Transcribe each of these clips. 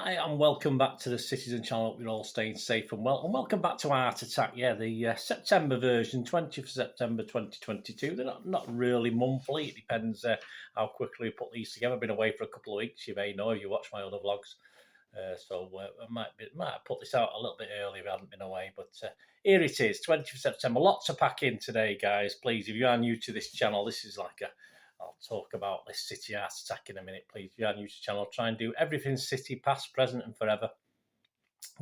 Hi, and welcome back to the Citizen channel. Hope you're all staying safe and well. And welcome back to Art Attack. Yeah, the September version, 20th of September 2022. They're not really monthly. It depends how quickly we put these together. I've been away for a couple of weeks. You may know if you watch my other vlogs. So I might have put this out a little bit earlier if I hadn't been away. But here it is, 20th of September. Lots to pack in today, guys. Please, if you are new to this channel, this is like a... I'll talk about this City Art Attack in a minute, please. If you are new to the channel, I'll try and do everything City, past, present and forever.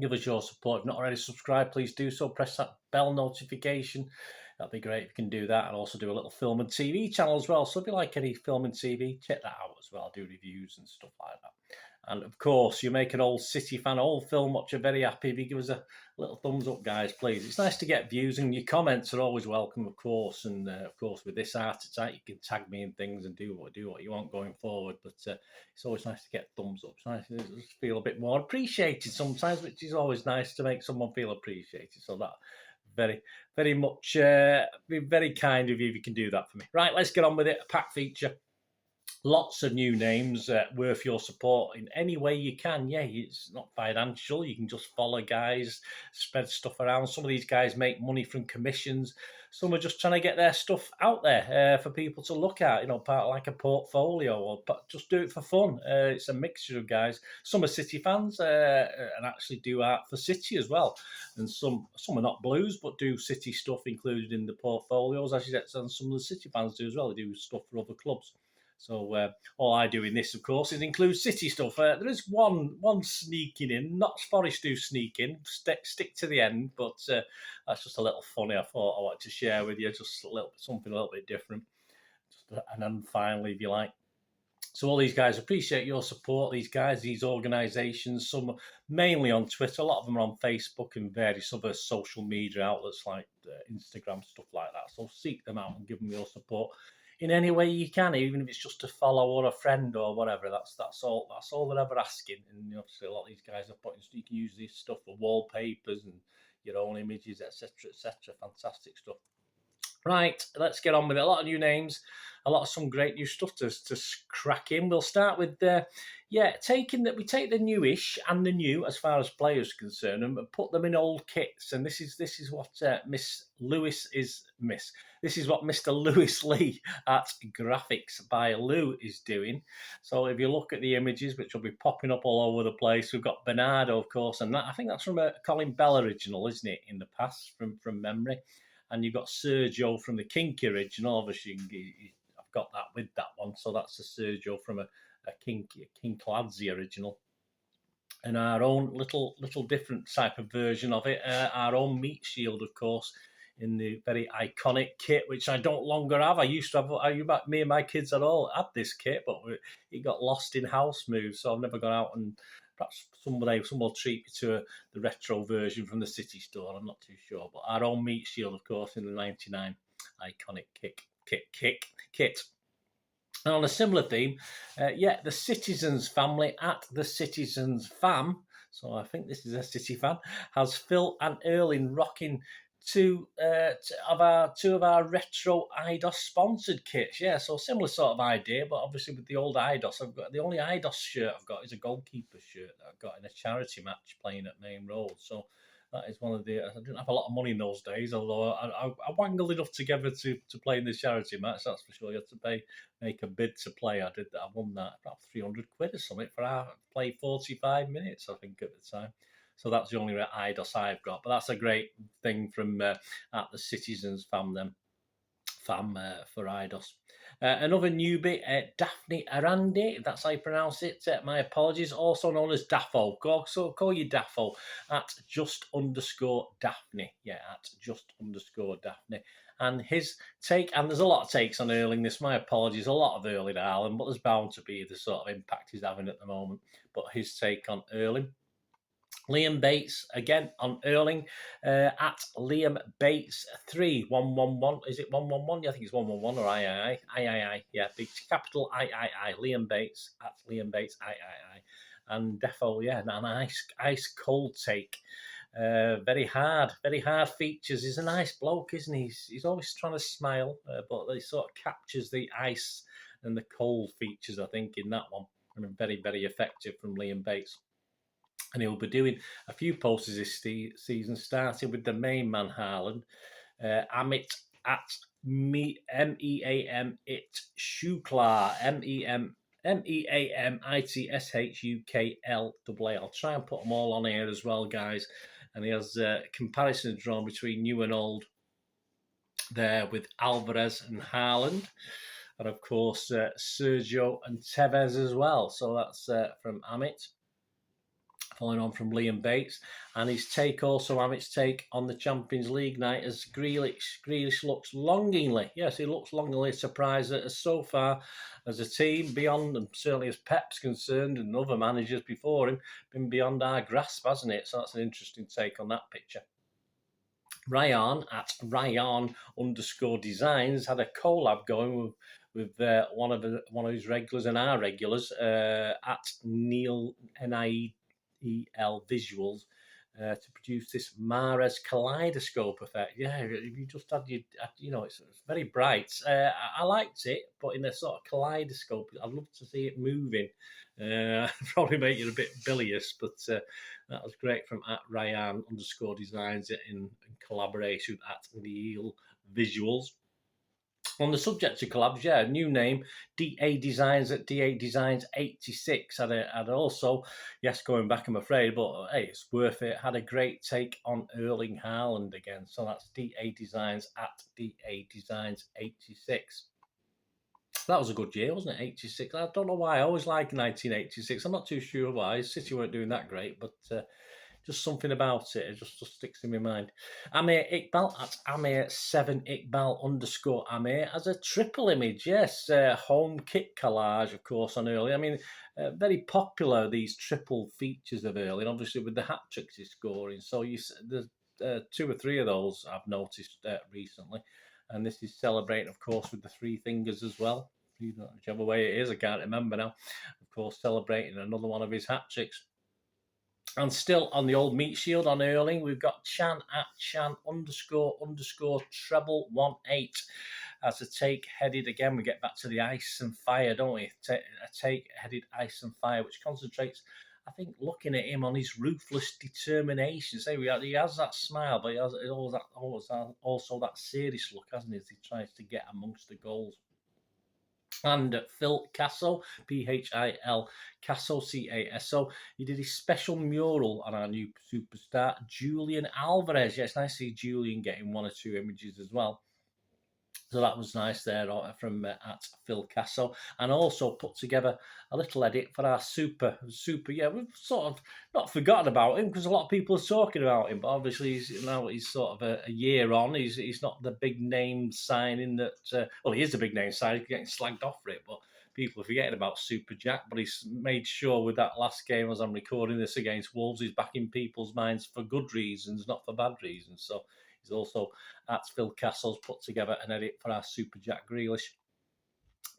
Give us your support. If not already subscribed, please do so. Press that bell notification. That'd be great if you can do that. And also do a little film and TV channel as well. So if you like any film and TV, check that out as well. I do reviews and stuff like that. And of course, you make an old City fan, old film watcher very happy if you give us a little thumbs up, guys, please. It's nice to get views, and your comments are always welcome, of course. And of course, with this Art Attack, you can tag me in things and do what you want going forward. But it's always nice to get thumbs up. It's nice to feel a bit more appreciated sometimes, which is always nice to make someone feel appreciated. So that very much be very kind of you if you can do that for me. Right, let's get on with it. A pack feature. Lots of new names worth your support in any way you can. Yeah, it's not financial. You can just follow guys, spread stuff around. Some of these guys make money from commissions. Some are just trying to get their stuff out there for people to look at, you know, part of like a portfolio, or just do it for fun. It's a mixture of guys. Some are City fans and actually do art for City as well. And some are not Blues, but do City stuff included in the portfolios, as you said, and some of the City fans do as well. They do stuff for other clubs. So all I do in this, of course, is include City stuff. There is one sneaking in. Not Forest do sneak in. Stick to the end, but that's just a little funny. I thought I wanted to share with you, just something a little bit different. And then finally, if you like. So all these guys, appreciate your support. These guys, these organisations, some mainly on Twitter. A lot of them are on Facebook and various other social media outlets like Instagram, stuff like that. So seek them out and give them your support in any way you can, even if it's just a follow or a friend or whatever. That's all they're ever asking. And obviously a lot of these guys are putting, you can use this stuff for wallpapers and your own images, etc., etc. Fantastic stuff. Right, let's get on with it. A lot of new names, some great new stuff to crack in. We'll start with we take the newish and the new as far as players are concerned and put them in old kits. And this is what This is what Mr. Lewis Lee at Graphics by Lou is doing. So if you look at the images, which will be popping up all over the place, we've got Bernardo, of course, and I think that's from a Colin Bell original, isn't it, in the past, from memory. And you've got Sergio from the Kinky original. Obviously, I've got that with that one. So that's a Sergio from a Kinkladze original. And our own little different type of version of it. Our own meat shield, of course, in the very iconic kit, which I don't longer have. I used to have. Me and my kids had this kit, but it got lost in house moves. So I've never gone out and... Perhaps someone will treat me to the retro version from the City store. I'm not too sure. But our own meat shield, of course, in the 99 iconic kit. And on a similar theme, the Citizens family at the Citizens fam. So I think this is a City fan. Has Phil and Erling rocking two of our retro IDOS sponsored kits. Yeah, so similar sort of idea, but obviously with the old IDOS, I've got the only IDOS shirt I've got is a goalkeeper shirt that I got in a charity match playing at Main Road. So that is one of the... I didn't have a lot of money in those days, although I wangled enough together to play in the charity match. That's for sure. You had to make a bid to play. I did that. I won that about 300 quid or something for play 45 minutes, I think, at the time. So that's the only IDOS I've got. But that's a great thing from at the Citizens fam for IDOS. Another newbie, Daphne Arandi, if that's how you pronounce it. My apologies. Also known as Daffo. So call you Daffo at _Daphne. Yeah, at _Daphne. And his take, and there's a lot of takes on Erling. My apologies. A lot of Erling Haaland, but there's bound to be the sort of impact he's having at the moment. But his take on Erling. Liam Bates, again, on Erling, at Liam Bates 3111. Is it 111? Yeah, I think it's 111 or III. III, yeah, big capital III. Liam Bates, at Liam Bates, III. And Defo, yeah, an ice cold take. Very hard features. He's a nice bloke, isn't he? He's always trying to smile, but he sort of captures the ice and the cold features, I think, in that one. And very, very effective from Liam Bates. And he'll be doing a few posters this season, starting with the main man, Haaland, Amit at MEAM it Shukla, MEAMITSHUKL. I'll try and put them all on here as well, guys. And he has a comparison drawn between new and old there with Alvarez and Haaland. And of course, Sergio and Tevez as well. So that's from Amit, following on from Liam Bates. And his take also, Amit's take on the Champions League night as Grealish looks longingly, yes, he looks longingly surprised that so far as a team, beyond, and certainly as Pep's concerned and other managers before him, been beyond our grasp, hasn't it? So that's an interesting take on that picture. Ryan at Ryan_designs had a collab going with one of his regulars and our regulars at Neil NIEL Visuals to produce this Mares kaleidoscope effect. Yeah, you just had it's very bright. I liked it, but in a sort of kaleidoscope, I'd love to see it moving. Probably make you a bit bilious, but that was great from at Ryan_designs in collaboration at Neil Visuals. On the subject of collabs, yeah, new name, DA Designs at DA Designs 86. Had also, yes, going back, I'm afraid, but hey, it's worth it. Had a great take on Erling Haaland again. So that's DA Designs at DA Designs 86. That was a good year, wasn't it? 86. I don't know why. I always like 1986. I'm not too sure why. City weren't doing that great, but just something about it. It just sticks in my mind. Amir Iqbal at Amir7Iqbal_Amir as a triple image. Yes, home kit collage, of course, on Early. I mean, very popular, these triple features of Early, and obviously with the hat tricks he's scoring. So there's 2 or 3 of those I've noticed recently. And this is celebrating, of course, with the 3 fingers as well. Whichever way it is, I can't remember now. Of course, celebrating another one of his hat tricks. And still on the old meat shield on Erling, we've got Chan at Chan__treble18 as a take headed. Again, we get back to the ice and fire, don't we? A take headed ice and fire, which concentrates, I think, looking at him on his ruthless determination. Say he has that smile, but he has also that serious look, hasn't he, as he tries to get amongst the goals. And Phil Casso, Phil Casso, Caso, he did his special mural on our new superstar, Julian Alvarez. Yeah, it's nice to see Julian getting 1 or 2 images as well. So that was nice there from at Phil Casso, and also put together a little edit for our super. Yeah, we've sort of not forgotten about him because a lot of people are talking about him, but obviously he's sort of a year on. He's not the big name signing that. Well, he is a big name signing. He's getting slagged off for it, but people are forgetting about Super Jack. But he's made sure with that last game, as I'm recording this against Wolves, he's back in people's minds for good reasons, not for bad reasons. So. He's also at Phil Castle's put together an edit for our Super Jack Grealish.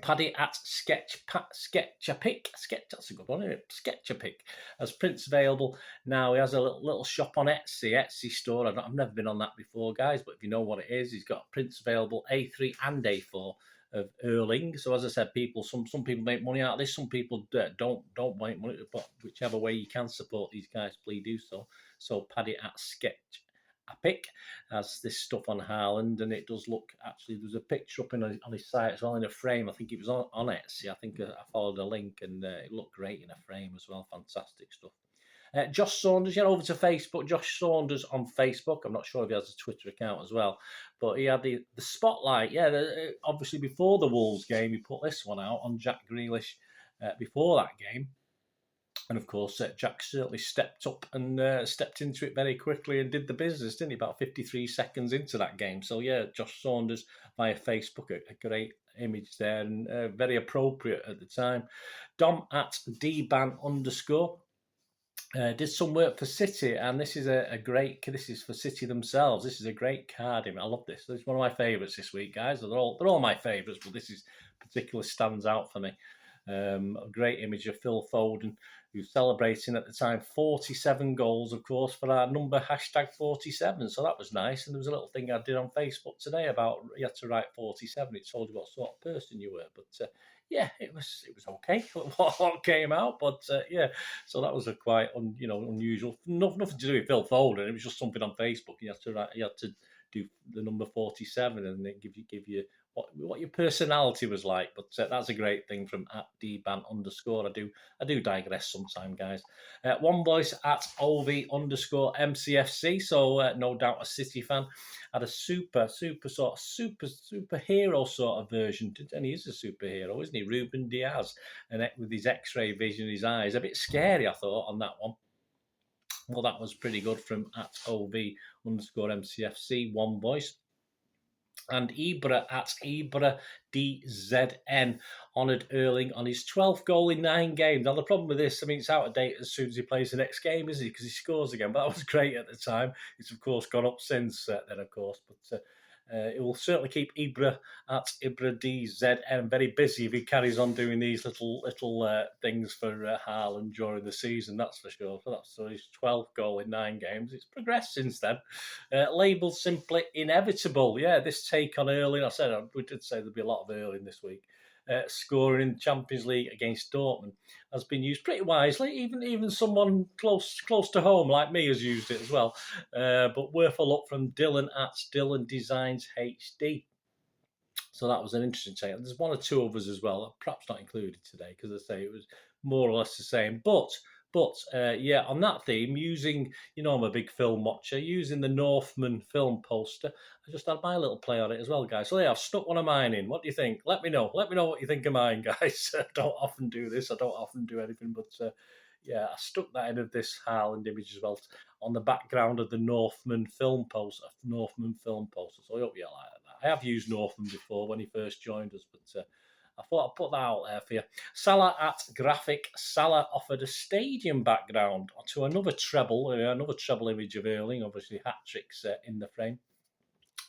Paddy at Sketchapic. That's a good one, isn't it? Sketchapic. As prints available now. He has a little shop on Etsy store. I've never been on that before, guys, but if you know what it is, he's got prints available A3 and A4 of Erling. So as I said, some people make money out of this. Some people don't make money, but whichever way you can support these guys, please do so. So Paddy at Sketchapic has this stuff on Haaland, and it does look, actually, there's a picture up on his site as well in a frame. I think it was on Etsy. I think I followed a link, and it looked great in a frame as well. Fantastic stuff. Josh Saunders, over to Facebook. Josh Saunders on Facebook. I'm not sure if he has a Twitter account as well, but he had the spotlight. Yeah, obviously before the Wolves game, he put this one out on Jack Grealish before that game. And of course, Jack certainly stepped up and stepped into it very quickly and did the business, didn't he? About 53 seconds into that game. So yeah, Josh Saunders via Facebook, a great image there, and very appropriate at the time. Dom at dban_. Did some work for City, and this is this is for City themselves. This is a great card. I love this. This is one of my favourites this week, guys. They're all my favourites, but this is particularly stands out for me. A great image of Phil Foden, who's celebrating at the time 47 goals, of course, for our number #47. So that was nice. And there was a little thing I did on Facebook today about you had to write 47. It told you what sort of person you were. But yeah, it was okay what came out, but yeah, so that was a quite unusual. Nothing to do with Phil Foden. It was just something on Facebook. You had to do the number 47, and it give you what your personality was like. But that's a great thing from at @dban_. I do digress sometime, guys. One voice at ov_MCFC. So no doubt a City fan. Had a superhero sort of version, and he is a superhero, isn't he? Ruben Diaz, and with his X-ray vision, his eyes, a bit scary, I thought, on that one. Well, that was pretty good from at ov_MCFC, one voice. And Ibra at Ibra DZN honoured Erling on his 12th goal in 9 games. Now, the problem with this, I mean, it's out of date as soon as he plays the next game, isn't he? Because he scores again. But that was great at the time. It's, of course, gone up since then, of course. But it will certainly keep Ibra at Ibra DZN very busy if he carries on doing these little things for Haaland during the season, that's for sure. So his 12th goal in 9 games. It's progressed since then. Labelled simply inevitable. Yeah, this take on Erling. We did say there'd be a lot of Erling this week. Scoring in the Champions League against Dortmund has been used pretty wisely. Even someone close to home like me has used it as well. But worth a look from Dylan at Dylan Designs HD. So that was an interesting take. There's one or two others as well, perhaps not included today, because I say it was more or less the same. But yeah, on that theme, using, I'm a big film watcher, using the Northman film poster, I just had my little play on it as well, guys. So yeah, I've stuck one of mine in. What do you think? Let me know. Let me know what you think of mine, guys. I don't often do this. I don't often do anything, but yeah, I stuck that in of this Haaland image as well on the background of the Northman film poster. So I hope you like that. I have used Northman before when he first joined us, but I thought I'd put that out there for you. Salah at Graphic. Salah offered a stadium background to another treble image of Erling, obviously hat-tricks in the frame.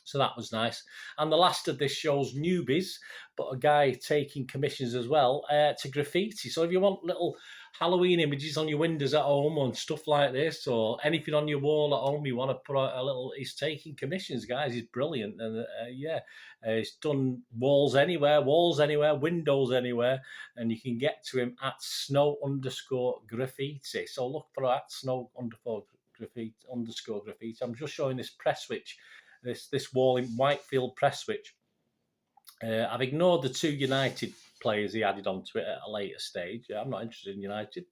So that was nice. And the last of this shows newbies, but a guy taking commissions as well to graffiti. So if you want little Halloween images on your windows at home and stuff like this, or anything on your wall at home, you want to put out a little. He's taking commissions, guys. He's brilliant, and he's done walls anywhere, windows anywhere, and you can get to him at snow_graffiti. So look for at snow_graffiti. I'm just showing this press switch. This wall in Whitefield press switch. I've ignored the 2 United players he added onto it at a later stage. I'm not interested in United.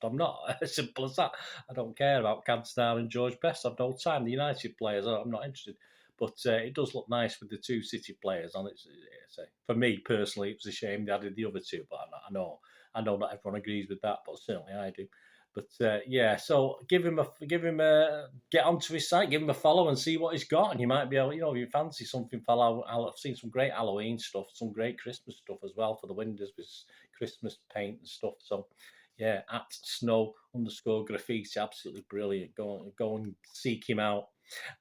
I'm not. As simple as that. I don't care about Cantona and George Best. I've no time. The United players, I'm not interested. But it does look nice with the 2 City players on it. For me personally, it was a shame they added the other 2. But I know not everyone agrees with that, but certainly I do. But yeah, so give him a get onto his site, give him a follow, and see what he's got, and you might be able, if you fancy something, follow. I've seen some great Halloween stuff, some great Christmas stuff as well for the windows with Christmas paint and stuff. So yeah, at snow_graffiti, absolutely brilliant. Go and seek him out.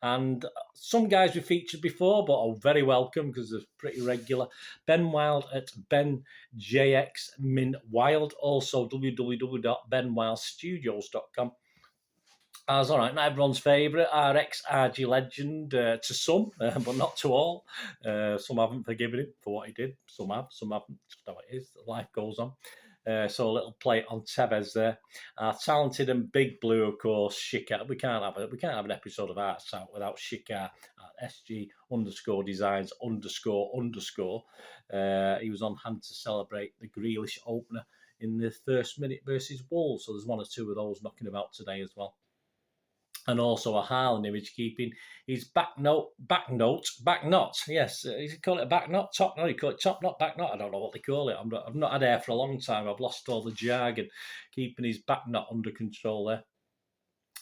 And some guys we featured before, but are very welcome because they're pretty regular. Ben Wild at BenJXMinWild, also www.benwildstudios.com. As all right, not everyone's favourite, RX RG Legend to some, but not to all. Some haven't forgiven him for what he did. Some have, some haven't. Just how it is. Life goes on. So a little play on Tevez there. Talented and Big Blue, of course. Shikar. We can't have an episode of Arts Out without Shikar at SG_designs__. He was on hand to celebrate the Grealish opener in the first minute versus Wolves. So there's one or two of those knocking about today as well. And also a Haaland image keeping his back knot. Yes, you call it a back knot, top knot. You call it top knot, back knot. I don't know what they call it. I've not had air for a long time. I've lost all the jargon. Keeping his back knot under control there.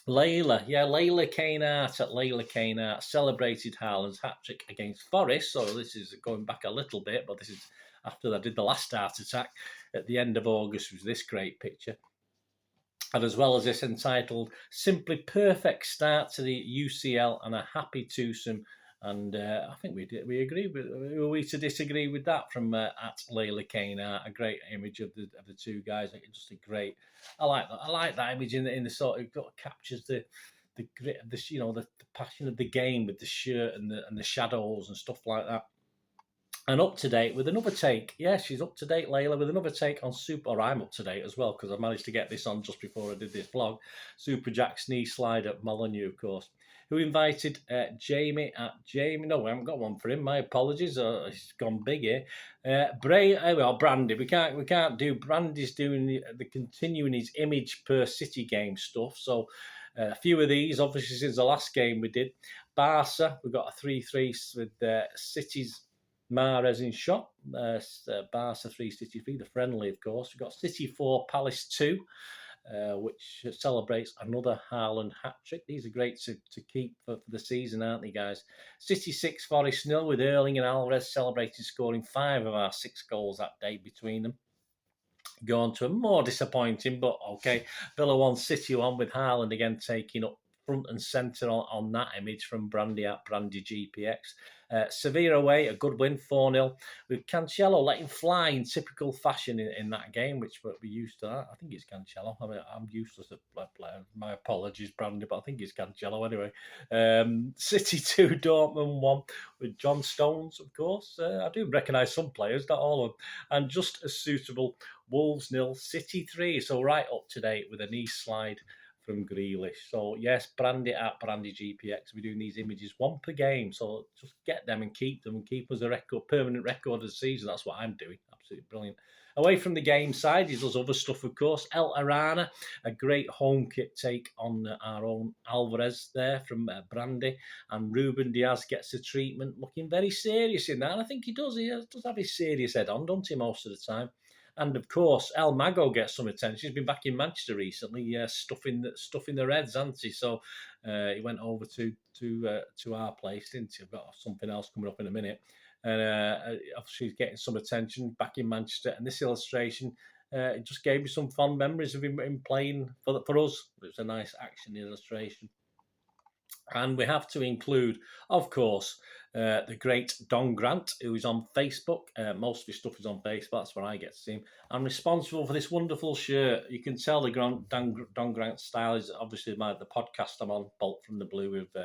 Layla Kainart at Layla Kainart celebrated Haaland's hat-trick against Forest. So this is going back a little bit, but this is after I did the last heart attack at the end of August. Was this great picture. And as well as this entitled Simply Perfect Start to the UCL and a Happy Twosome. And I think we agree with. Were we to disagree with that from at Layla Kainart? A great image of the 2 guys. Just a great. I like that image in the sort of captures the grit of the passion of the game with the shirt and the shadows and stuff like that. And up to date with another take. Yeah, she's up to date, Layla, with another take on Super. Or I'm up to date as well because I managed to get this on just before I did this vlog. Super Jack's knee slide at Molyneux, of course. Who invited Jamie at Jamie? No, I haven't got one for him. My apologies. He's gone big here. Brandy. We can't do. Brandy's doing the continuing his image per City game stuff. So a few of these, obviously, since the last game we did. Barca, we've got a 3-3 with City's Mahrez in shot. Barca 3, City 3, the friendly, of course. We've got City 4, Palace 2, which celebrates another Haaland hat-trick. These are great to keep for the season, aren't they, guys? City 6, Forest 0, with Erling and Alvarez celebrating scoring 5 of our 6 goals that day between them. Go on to a more disappointing, but okay, Villa 1, City 1, with Haaland again taking up front and centre on that image from Brandy at Brandy GPX. Sevilla away, a good win, 4-0, with Cancelo letting fly in typical fashion in that game, which we're used to that. I think it's Cancelo. I mean, I'm useless at player. My apologies, Brandy, but I think it's Cancelo anyway. City 2, Dortmund 1, with John Stones, of course. I do recognise some players, not all of them. And just as suitable, Wolves 0, City 3. So right up to date with a knee slide from Grealish. So yes, Brandy at Brandy GPX. We're doing these images one per game. So just get them and keep us a permanent record of the season. That's what I'm doing. Absolutely brilliant. Away from the game side, he does other stuff, of course. El Arana, a great home kit take on our own Alvarez there from Brandy. And Ruben Diaz gets a treatment, looking very serious in that. And I think he does. He does have his serious head on, don't he, most of the time? And of course, El Mago gets some attention. He's been back in Manchester recently, stuffing the Reds, hasn't he? So he went over to our place, didn't he? I've got something else coming up in a minute. And obviously he's getting some attention back in Manchester. And this illustration, it just gave me some fond memories of him playing for us. It was a nice action illustration. And we have to include, of course, the great Don Grant, who is on Facebook. Most of his stuff is on Facebook. That's where I get to see him. I'm responsible for this wonderful shirt. You can tell the Don Grant style is obviously the podcast I'm on, Bolt from the Blue, with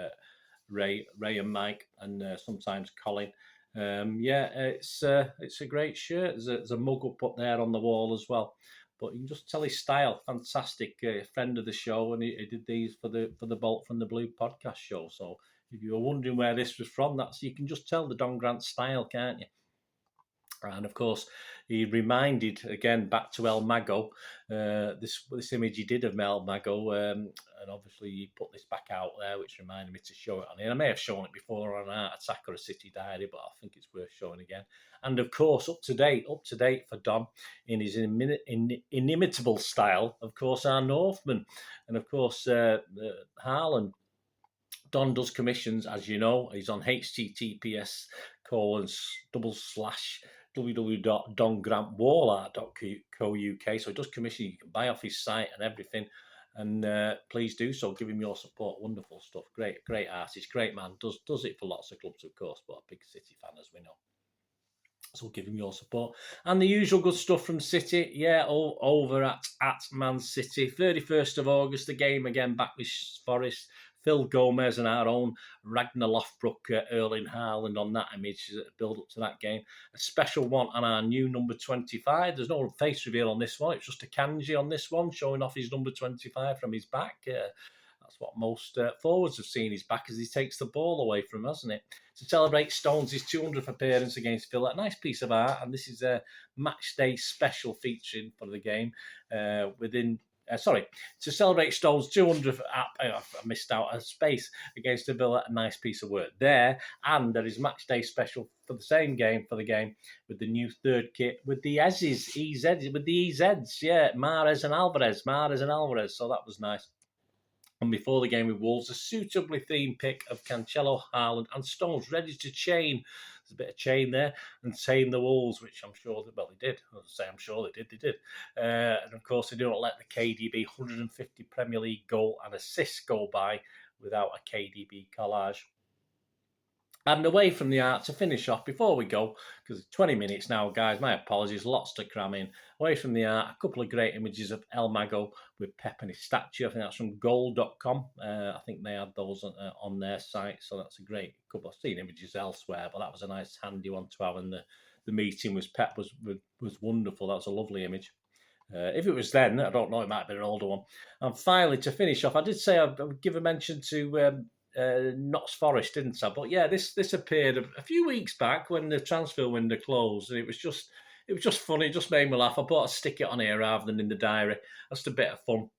Ray and Mike, and sometimes Colin. It's a great shirt. There's a mug up there on the wall as well. But you can just tell his style. Fantastic friend of the show, and he did these for the Bolt from the Blue podcast show. So if you were wondering where this was from, you can just tell the Don Grant style, can't you? And of course, he reminded again back to El Mago, this image he did of El Mago, and obviously he put this back out there, which reminded me to show it on here. I may have shown it before on Art Attack or a City Diary, but I think it's worth showing again. And of course, up to date for Don in his inimitable style. Of course, our Northman, and of course Haaland. Don does commissions, as you know. He's on https://www.dongrantwallart.co.uk. So he does commission. You can buy off his site and everything. And please do so. Give him your support. Wonderful stuff. Great artist. Great man. Does it for lots of clubs, of course, but a big City fan, as we know. So give him your support. And the usual good stuff from City. Yeah, over at Man City. 31st of August, the game again back with Forest. Phil Gomez and our own Ragnar Lothbrok, Erling Haaland on that image, build up to that game. A special one on our new number 25. There's no face reveal on this one. It's just a kanji on this one, showing off his number 25 from his back. That's what most forwards have seen his back as he takes the ball away from him, hasn't it? To celebrate Stones' 200th appearance against Villa. A nice piece of art, and this is a match day special featuring for the game to celebrate Stones' 200th I missed out a space against the Villa. A nice piece of work there. And there is match day special for the same game, with the new third kit with the EZs, yeah, Mahrez and Alvarez. So that was nice. And before the game with Wolves, a suitably themed pick of Cancelo, Haaland and Stones ready to chain. There's a bit of chain there and tame the Wolves, which I'm sure they did. I'm sure they did. And of course, they don't let the KDB 150 Premier League goal and assist go by without a KDB collage. And away from the art, to finish off before we go, because it's 20 minutes now, guys, my apologies, lots to cram in. Away from the art, a couple of great images of El Mago with Pep and his statue. I think that's from gold.com. I think they had those on their site, so that's a great couple. I've seen images elsewhere, but that was a nice, handy one to have. And the meeting with Pep was wonderful. That was a lovely image. If it was then, I don't know, it might have been an older one. And finally, to finish off, I did say I would give a mention to Notts Forest, didn't I? But yeah, this appeared a few weeks back when the transfer window closed, and it was just funny. It just made me laugh. I thought I'd stick it on here rather than in the diary. Just a bit of fun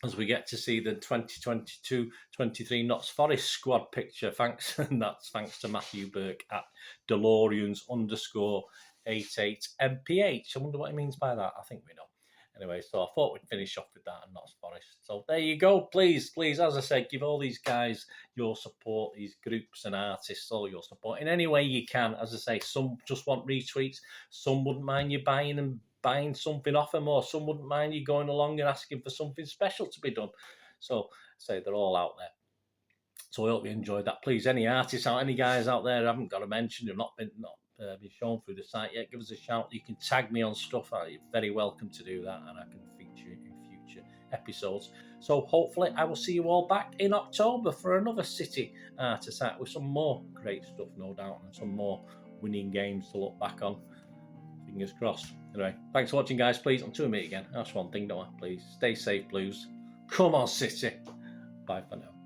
as we get to see the 2022-23 Notts Forest squad picture. Thanks, and that's thanks to Matthew Burke at DeLoreans_88MPH. I wonder what he means by that. I think we know. Anyway, so I thought we'd finish off with that and Notts Forest. So there you go. Please, as I said, give all these guys your support, these groups and artists, all your support in any way you can. As I say, some just want retweets. Some wouldn't mind you buying something off them, or some wouldn't mind you going along and asking for something special to be done. So say they're all out there. So I hope you enjoyed that. Please, any artists out, any guys out there I haven't got to mention, who've not been shown through the site yet, give us a shout. You can tag me on stuff. You're very welcome to do that, and I can feature it in future episodes. So hopefully I will see you all back in October for another City Art Attack with some more great stuff, no doubt, and some more winning games to look back on. Fingers crossed. Anyway, thanks for watching, guys. Please, until we meet again, that's one thing, don't I? Please stay safe, Blues. Come on, City. Bye for now.